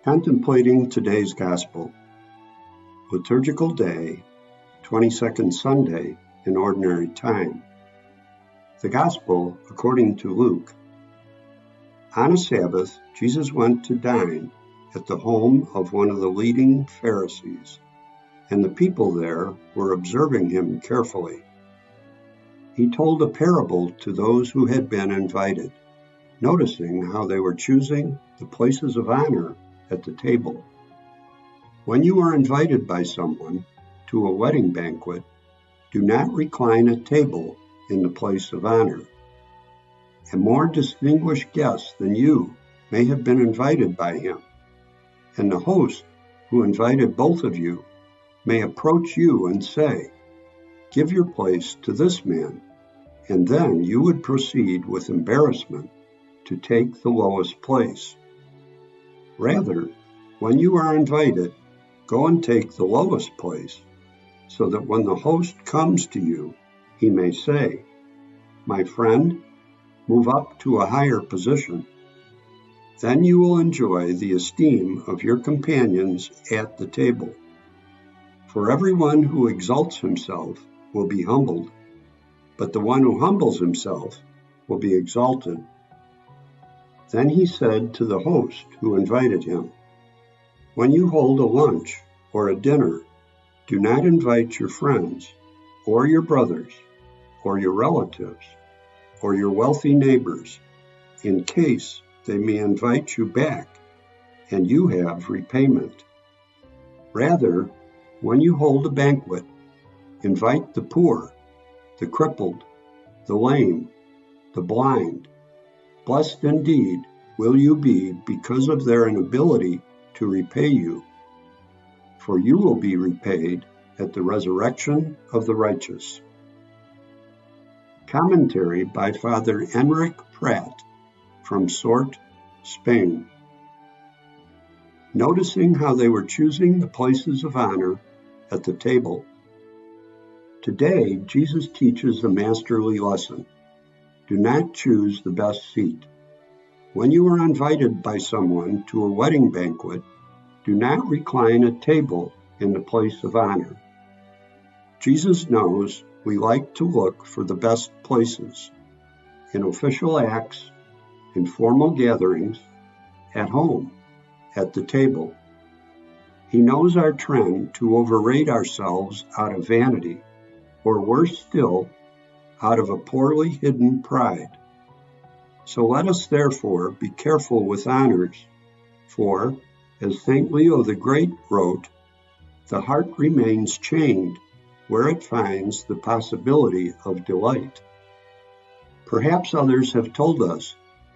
Contemplating today's Gospel. Liturgical Day, 22nd Sunday in Ordinary Time. The Gospel according to Luke. On a Sabbath, Jesus went to dine at the home of one of the leading Pharisees, and the people there were observing him carefully. He told a parable to those who had been invited, noticing how they were choosing the places of honor at the table. When you are invited by someone to a wedding banquet, do not recline at table in the place of honor. A more distinguished guest than you may have been invited by him, and the host who invited both of you may approach you and say, "Give your place to this man," and then you would proceed with embarrassment to take the lowest place. Rather, when you are invited, go and take the lowest place, so that when the host comes to you, he may say, "My friend, move up to a higher position." Then you will enjoy the esteem of your companions at the table. For everyone who exalts himself will be humbled, but the one who humbles himself will be exalted. Then he said to the host who invited him, "When you hold a lunch or a dinner, do not invite your friends or your brothers or your relatives or your wealthy neighbors, in case they may invite you back and you have repayment. Rather, when you hold a banquet, invite the poor, the crippled, the lame, the blind. Blessed indeed will you be because of their inability to repay you, for you will be repaid at the resurrection of the righteous." Commentary by Father Enric PRAT from Sort, Spain. Noticing how they were choosing the places of honor at the table. Today, Jesus teaches a masterly lesson. Do not choose the best seat. When you are invited by someone to a wedding banquet, do not recline at table in the place of honor. Jesus knows we like to look for the best places, in official acts, in formal gatherings, at home, at the table. He knows our trend to overrate ourselves out of vanity, or worse still, out of a poorly hidden pride. So let us therefore be careful with honors, for, as St. Leo the Great wrote, the heart remains chained where it finds the possibility of delight. Perhaps others have told us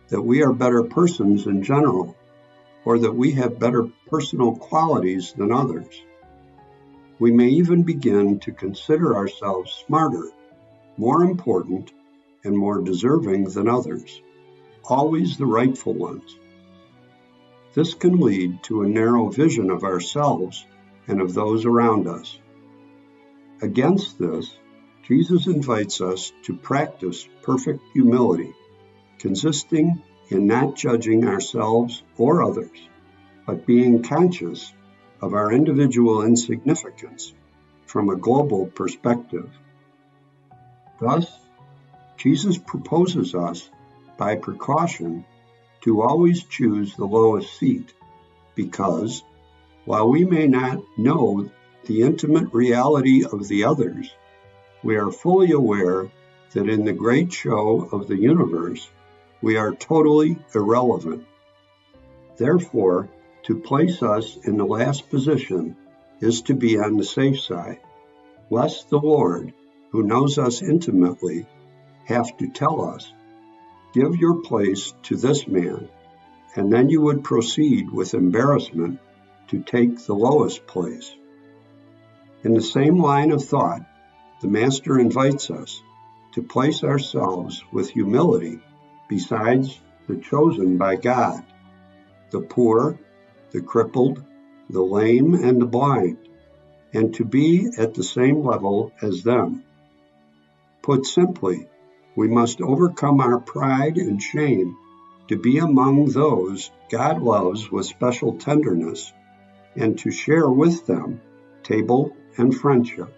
that we are better persons in general, or that we have better personal qualities than others. We may even begin to consider ourselves smarter, more important, and more deserving than others, always the rightful ones. This can lead to a narrow vision of ourselves and of those around us. Against this, Jesus invites us to practice perfect humility, consisting in not judging ourselves or others, but being conscious of our individual insignificance from a global perspective. Thus, Jesus proposes us, by precaution, to always choose the lowest seat, because, while we may not know the intimate reality of the others, we are fully aware that in the great show of the universe, we are totally irrelevant. Therefore, to place us in the last position is to be on the safe side, lest the Lord, who knows us intimately, have to tell us, "Give your place to this man," and then you would proceed with embarrassment to take the lowest place. In the same line of thought, the Master invites us to place ourselves with humility besides the chosen by God, the poor, the crippled, the lame, and the blind, and to be at the same level as them. Put simply, we must overcome our pride and shame to be among those God loves with special tenderness, and to share with them table and friendship.